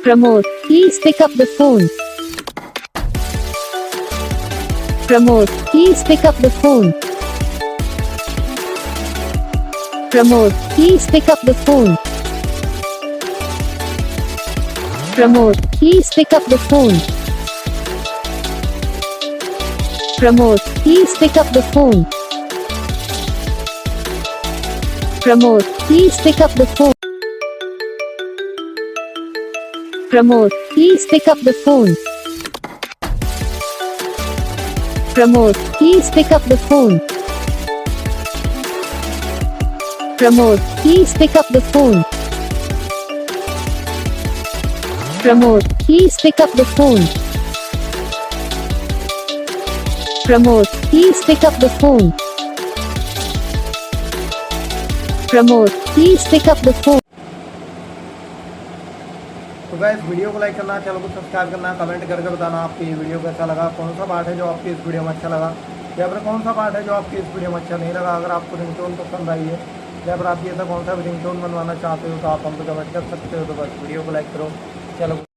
Pramod, please pick up the phone. Pramod, please pick up the phone. Pramod, please pick up the phone. Pramod, please pick up the phone. Pramod, please pick up the phone. Pramod, please pick up the phone. Pramod, please pick up the phone. Pramod, please pick up the phone. Pramod, please pick up the phone. Pramod, please pick up the phone. Pramod, please pick up the phone. Pramod, please pick up the phone. तो guys video को like करना, channel को subscribe करना, comment करके बताना आपकी ये video कैसा लगा, कौन सा पार्ट है जो आपकी इस वीडियो में अच्छा लगा या फिर कौन सा पार्ट है जो आपकी इस वीडियो में अच्छा नहीं लगा। अगर आपको रिंगटोन पसंद आई है या फिर आप ये ऐसा कौन सा रिंगटोन बनवाना चाहते हो तो आप हमको कमेंट कर सकते हो। तो बस वीडियो को लाइक करो, चैनल